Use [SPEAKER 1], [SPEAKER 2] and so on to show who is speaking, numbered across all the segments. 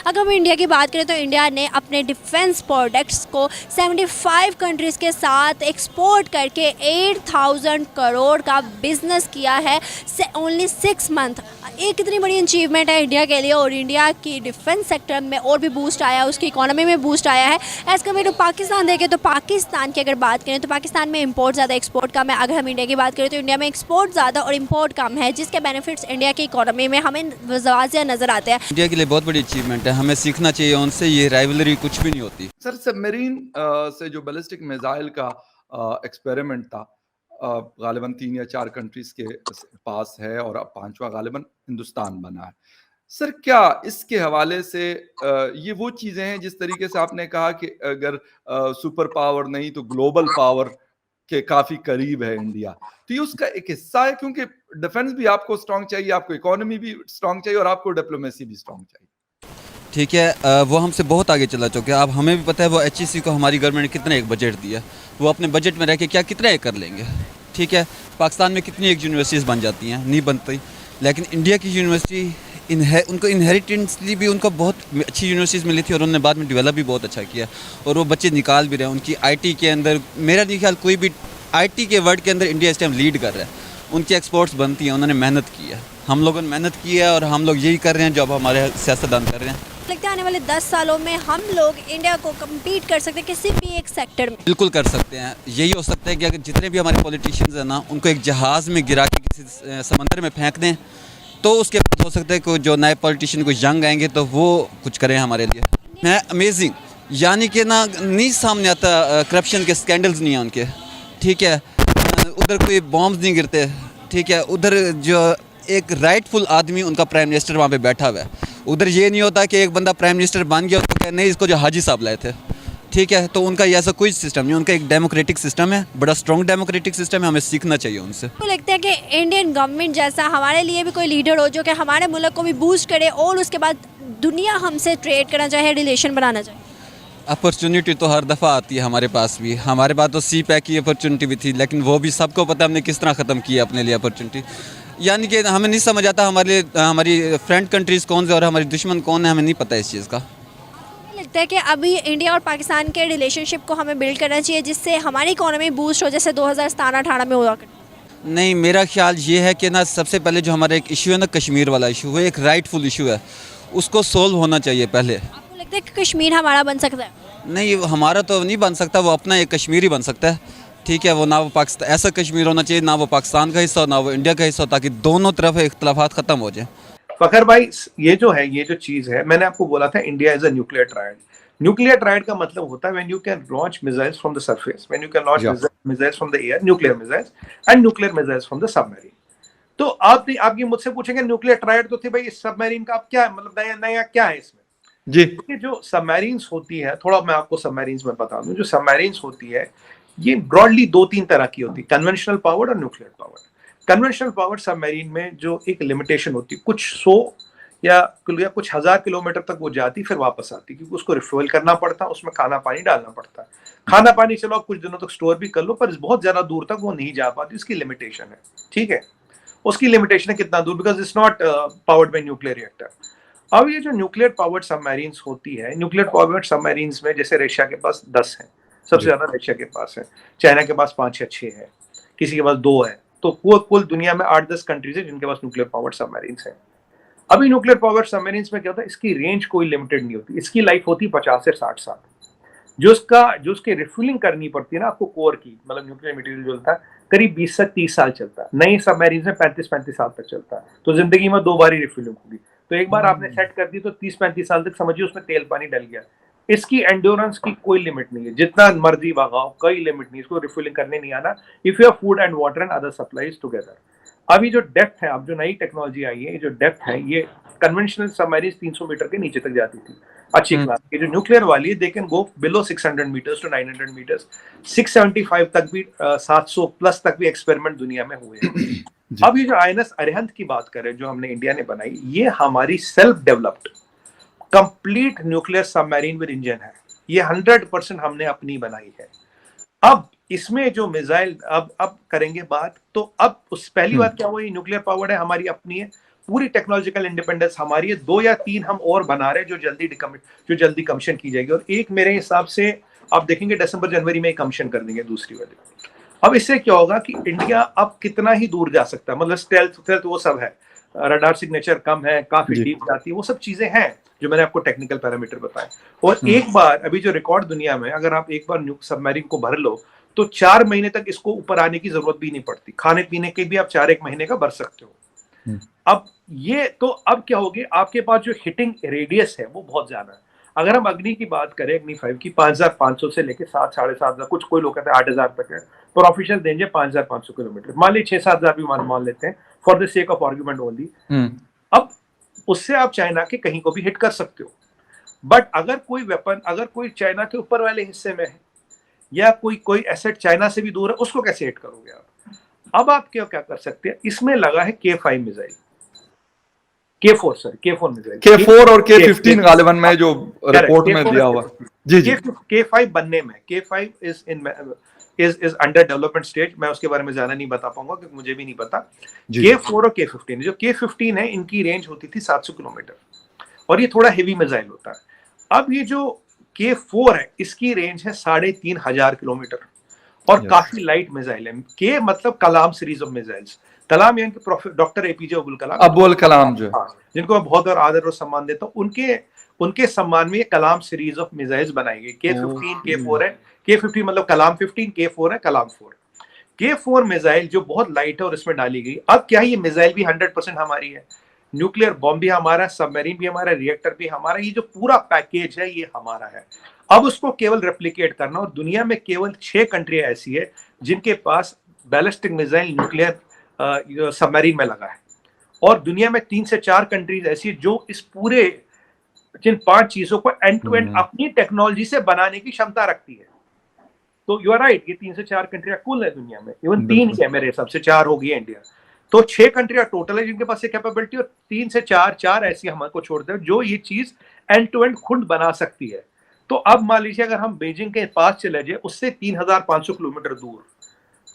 [SPEAKER 1] अगर हम इंडिया की बात करें तो इंडिया ने अपने डिफेंस प्रोडक्ट्स को 75 कंट्रीज़ के साथ एक्सपोर्ट करके 8,000 करोड़ का बिजनेस किया है ओनली 6 मंथ। ये कितनी बड़ी अचीवमेंट है इंडिया के लिए, और इंडिया की डिफेंस सेक्टर में और भी बूस्ट आया है, उसकी इकोनॉमी में बूस्ट आया है। एज़ कम्पेयर टू पाकिस्तान देखें तो पाकिस्तान की अगर बात करें तो पाकिस्तान में इंपोर्ट ज़्यादा, एक्सपोर्ट कम है। अगर हम इंडिया की बात करें तो इंडिया में एक्सपोर्ट ज़्यादा और इंपोर्ट कम है, जिसके बेनिफिट्स इंडिया की इकोनॉमी में हमें वाज़ेह नज़र आते हैं।
[SPEAKER 2] इंडिया के लिए बहुत बड़ी अचीवमेंट है, हमें सीखना चाहिए उनसे। ये राइवलरी कुछ भी नहीं होती।
[SPEAKER 3] सर, सबमरीन से जो बैलिस्टिक मिसाइल का एक्सपेरिमेंट था, गालिबन 3 या 4 कंट्रीज के पास है और अब 5वां गालिबन हिंदुस्तान बना है। सर, क्या इसके हवाले से ये वो चीजें हैं जिस तरीके से आपने कहा कि अगर सुपर पावर नहीं तो ग्लोबल पावर के काफी करीब है इंडिया, तो ये उसका एक हिस्सा है? क्योंकि डिफेंस भी आपको स्ट्रांग चाहिए, आपको इकोनॉमी भी स्ट्रांग चाहिए और आपको डिप्लोमेसी भी स्ट्रांग चाहिए।
[SPEAKER 2] ठीक है, वो हमसे बहुत आगे चला चुके हैं। अब हमें भी पता है वो HEC को हमारी गवर्नमेंट ने कितना एक बजट दिया, वो अपने बजट में रह के क्या कितना एक कर लेंगे। ठीक है, पाकिस्तान में कितनी एक यूनिवर्सिटीज़ बन जाती हैं, नहीं बनती। लेकिन इंडिया की यूनिवर्सिटी उनको इनहेरिटेंसली भी उनको बहुत अच्छी यूनिवर्सिटीज़ मिली थी और उन्होंने बाद में डेवलप भी बहुत अच्छा किया और वो बच्चे निकाल भी रहे हैं। उनकी IT के अंदर मेरा नहीं ख्याल कोई भी IT के वर्ल्ड के अंदर इंडिया इस टाइम लीड कर रहा है। उनकी एक्सपोर्ट्स बनती हैं, उन्होंने मेहनत की है, हम लोगों ने मेहनत की है और हम लोग यही कर रहे हैं जो अब हमारे सियासतदान कर रहे हैं।
[SPEAKER 1] लगता है आने वाले 10 सालों में हम लोग इंडिया को कम्पीट कर सकते हैं किसी भी एक सेक्टर में?
[SPEAKER 2] बिल्कुल कर सकते हैं। यही हो सकता है कि अगर जितने भी हमारे पॉलिटिशियंस हैं ना, उनको एक जहाज़ में गिरा के किसी समंदर में फेंक दें, तो उसके बाद हो सकता है कि जो नए पॉलिटिशियन को यंग आएंगे तो वो कुछ करें हमारे लिए। है अमेजिंग, यानी कि ना नहीं सामने आता, करप्शन के स्कैंडल्स नहीं हैं उनके। ठीक है, उधर कोई बॉम्ब्स नहीं गिरते। ठीक है, उधर जो एक राइटफुल आदमी उनका प्राइम मिनिस्टर वहाँ पे बैठा हुआ है। उधर ये नहीं होता कि एक बंदा प्राइम मिनिस्टर बन गया तो कहे नहीं इसको जो हाजी साहब लाए थे। ठीक है, तो उनका ऐसा कोई सिस्टम नहीं, उनका एक डेमोक्रेटिक सिस्टम है, बड़ा स्ट्रॉन्ग डेमोक्रेटिक सिस्टम है, हमें सीखना चाहिए उनसे।
[SPEAKER 1] तो लगता है कि इंडियन गवर्नमेंट जैसा हमारे लिए भी कोई लीडर हो जो कि हमारे मुल्क को भी बूस्ट करे और उसके बाद दुनिया हमसे ट्रेड करना चाहे, रिलेशन बनाना चाहे।
[SPEAKER 2] अपॉर्चुनिटी तो हर दफ़ा आती है हमारे पास भी। हमारे पास तो CPEC की अपॉर्चुनिटी भी थी, लेकिन वो भी सबको पता हमने किस तरह ख़त्म की है अपने लिए अपॉर्चुनिटी। यानी कि हमें नहीं समझ आता हमारी फ्रेंड कंट्रीज़ कौन से और हमारी दुश्मन कौन है, हमें नहीं पता इस चीज़ का।
[SPEAKER 1] लगता है कि अभी इंडिया और पाकिस्तान के रिलेशनशिप को हमें बिल्ड करना चाहिए जिससे हमारी इकोनॉमी बूस्ट हो, जैसे 2017-18 में हुआ करती।
[SPEAKER 2] नहीं, मेरा ख्याल ये है कि ना सबसे पहले जो हमारा एक इशू है ना, कश्मीर वाला इशू, वो एक राइटफुल इशू है, उसको सोल्व होना चाहिए पहले।
[SPEAKER 1] आपको लगता है कि कश्मीर हमारा बन सकता है?
[SPEAKER 2] नहीं, हमारा तो नहीं बन सकता, वो अपना एक कश्मीर ही बन सकता है। ठीक है, वो ना वो पाकिस्तान ऐसा कश्मीर होना चाहिए, ना वो पाकिस्तान का हिस्सा हो ना वो इंडिया का हिस्सा हो, ताकि दोनों तरफ इख्तलाफात ख़त्म हो जाए।
[SPEAKER 4] फखर भाई, ये जो चीज है, मैंने आपको बोला था India is a nuclear triad. Nuclear triad का मतलब होता है when you can launch missiles from the surface, when you can launch missiles from the air, nuclear missiles and nuclear missiles from the submarine. तो आप ये मुझसे पूछेंगे nuclear triad तो थे भाई, इस सबमरीन का आप क्या मतलब नया क्या है इसमें? जी, जो सबमरीन्स होती है, थोड़ा मैं आपको सबमरीन्स में बता दूं। जो सबमरीन्स होती है ये ब्रॉडली 2-3 तरह की होती है, कन्वेंशनल पावर और nuclear power. Conventional power submarine में जो एक लिमिटेशन होती है, कुछ 100 या कुछ 1000 किलोमीटर तक वो जाती फिर वापस आती, क्योंकि उसको रिफ्यूल करना पड़ता, उसमें खाना पानी डालना पड़ता है। खाना पानी चलो आप कुछ दिनों तक स्टोर भी कर लो, पर बहुत ज्यादा दूर तक वो नहीं जा पाती, उसकी लिमिटेशन है। ठीक है, उसकी लिमिटेशन है कितना दूर, because it's not powered by nuclear reactor. अब ये जो न्यूक्लियर पावर्ड सबमरीन्स होती है, न्यूक्लियर पावर्ड सबमरीन्स में जैसे रशिया के पास 10 है, सबसे ज्यादा रशिया के पास है, चाइना के पास 5 या 6 है, किसी के पास 2 है, तो कुल दुनिया में 8-10 कंट्रीज है जिनके पास न्यूक्लियर पावर्ड सबमरीन्स है। अभी न्यूक्लियर पावर्ड सबमरीन्स में क्या होता है, इसकी रेंज कोई लिमिटेड नहीं होती, इसकी लाइफ होती 50 से 60 साल। जो उसकी रिफ्यूलिंग करनी पड़ती है ना आपको, कोर की मतलब न्यूक्लियर मटेरियल जो होता है, करीब 20 से 30 साल चलता है। नई सबमरीन्स में 35-35 साल तक चलता है, तो जिंदगी में 2 बार ही रिफ्यूलिंग होगी। तो एक बार आपने सेट कर दी तो 30-35 साल तक समझिए उसमें तेल पानी डल गया। इसकी एंड्योरेंस की कोई लिमिट नहीं है, जितना मर्जी भगाओ कोई लिमिट नहीं, इसको रिफ्यूलिंग करने नहीं आना, if you have food and water and other supplies together. अभी जो डेप्थ है, अब जो नई टेक्नोलॉजी आई है, जो डेप्थ है, ये कन्वेंशनल सबमरीन 300 मीटर के नीचे तक जाती थी अच्छी क्लास की। जो न्यूक्लियर वाली है they can go below 600 metres to 900 metres, 675 तक भी, 700 प्लस तक भी एक्सपेरिमेंट दुनिया में हुए हैं। अब ये जो INS अरिहंत की बात करें जो हमने इंडिया ने बनाई, ये हमारी self developed complete nuclear submarine with engine है। ये 100% हमने अपनी बनाई है। अब इसमें जो मिसाइल अब करेंगे बात, तो अब उस पहली बात क्या हुई, न्यूक्लियर पावर है हमारी अपनी है, पूरी टेक्नोलॉजिकल इंडिपेंडेंस हमारी है। 2 या 3 हम और बना रहे हैं जो जल्दी कमीशन की जाएगी, और एक मेरे हिसाब से आप देखेंगे दिसंबर जनवरी में कमीशन कर देंगे दूसरी वाली। अब इससे क्या होगा कि इंडिया अब कितना ही दूर जा सकता है, मतलब स्टेल्थ वो सब है, रडार सिग्नेचर कम है, काफी डीप जाती है, वो सब चीजें हैं जो मैंने आपको टेक्निकल पैरामीटर बताए। और एक बार अभी जो रिकॉर्ड दुनिया में, अगर आप एक बार सबमरीन को भर लो तो 4 महीने तक इसको ऊपर आने की जरूरत भी नहीं पड़ती, खाने पीने के भी आप 4-1 महीने का भर सकते हो। अब ये तो अब क्या होगी, आपके पास जो हिटिंग रेडियस है वो बहुत ज्यादा है। अगर हम अग्नि की बात करें, अग्नि 5 की 5500 से लेके 7 साढ़े 7,000, कुछ कोई लोग कहते हैं 8,000 तक है, पर ऑफिशियल रेंज है 5,500 किलोमीटर, मान ली 6-7,000 भी मान लेते हैं for the sake of argument only. अब उससे आप चाइना के कहीं को भी हिट कर सकते हो, बट अगर कोई वेपन अगर कोई चाइना के ऊपर वाले हिस्से में है या कोई एसेट चाइना से भी दूर है, उसको कैसे हिट करोगे आप? अब आप क्या कर सकते हैं, इसमें लगा है K5 missile, K4 missile,
[SPEAKER 3] K4 और K15 गालिबन में जो रिपोर्ट में दिया हुआ जी जी।
[SPEAKER 4] K5 बनने में, K5 is under development stage, मैं उसके बारे में ज्यादा नहीं बता पाऊंगा क्योंकि मुझे भी नहीं पता। K4 और K15, जो K15 है इनकी रेंज होती थी 700 किलोमीटर और ये थोड़ा हेवी मिसाइल होता है। अब ये जो K4 है इसकी रेंज है 3,500 किलोमीटर और काफी लाइट मिसाइल है। K मतलब कलाम सीरीज ऑफ मिसाइल्स, कलाम यानी कि डॉक्टर APJ अब्दुल कलाम जो जिनको मैं बहुत और आदर और सम्मान देता हूँ, उनके सम्मान में ये कलाम सीरीज ऑफ मिसाइल्स बनाई गई। K15 K4 है, K15 मतलब कलाम 15, K4 है कलाम 4। K4 मिसाइल जो बहुत लाइट है और इसमें डाली गई। अब क्या है, ये मिसाइल भी 100% हमारी है, न्यूक्लियर बॉम्ब भी हमारा, सबमरीन भी हमारा, रिएक्टर भी हमारा, ये जो पूरा पैकेज है ये हमारा है। अब उसको केवल रेप्लिकेट करना, और दुनिया में केवल 6 कंट्री ऐसी है जिनके पास बैलिस्टिक मिसाइल न्यूक्लियर सबमरीन में लगा है, और दुनिया में 3 से 4 कंट्रीज ऐसी जो इस पूरे जिन 5 चीजों को एंड टू एंड अपनी टेक्नोलॉजी से बनाने की क्षमता रखती है। तो यू आर राइट, ये 3 से 4 कंट्रियां कुल है दुनिया में, इवन 3 है मेरे हिसाब से, 4 हो गई इंडिया, तो 6 कंट्रियां टोटल है जिनके पास ये कैपेबिलिटी, और 3 से 4 ऐसी हमारे को छोड़ते हैं जो ये चीज एंड टू एंड खुद बना सकती है। तो अब मान लीजिए अगर हम बीजिंग के पास चले जाए, उससे 3,500 किलोमीटर दूर,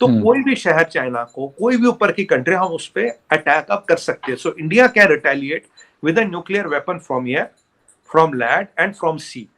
[SPEAKER 4] तो कोई भी शहर चाइना को, कोई भी ऊपर की कंट्री, हम उस पर अटैक अप कर सकते हैं। So India can retaliate with a nuclear weapon from air, from land and from sea.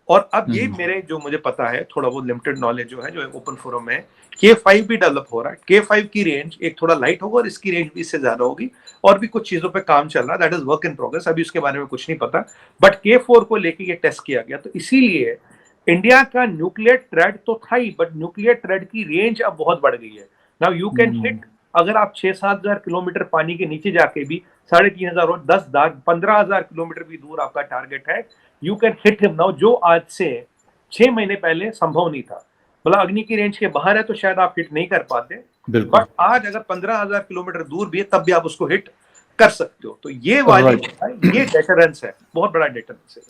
[SPEAKER 4] और अब ये मेरे जो मुझे पता है, थोड़ा बहुत लिमिटेड नॉलेज जो है, जो ओपन फोरम में, K5 भी डेवलप हो रहा है। K5 की रेंज एक थोड़ा लाइट होगा और इसकी रेंज भी इससे ज्यादा होगी, और भी कुछ चीजों पे काम चल रहा है, that is work in progress, अभी उसके बारे में कुछ नहीं पता, बट K4 को लेके ये टेस्ट किया गया। तो इसीलिए इंडिया का न्यूक्लियर थ्रेट तो था ही, बट न्यूक्लियर थ्रेट की रेंज अब बहुत बढ़ गई है। नाउ यू कैन हिट, अगर आप 6-7,000 किलोमीटर पानी के नीचे जाके भी 3,500 और 10-15,000 किलोमीटर भी दूर आपका टारगेट है, you can hit him now, जो आज से 6 महीने पहले संभव नहीं था। मतलब अग्नि की रेंज के बाहर है तो शायद आप हिट नहीं कर पाते, बट आज अगर 15,000 किलोमीटर दूर भी है तब भी आप उसको हिट कर सकते हो। तो ये वाली ये डेटरेंस है, बहुत बड़ा डेटरेंस है।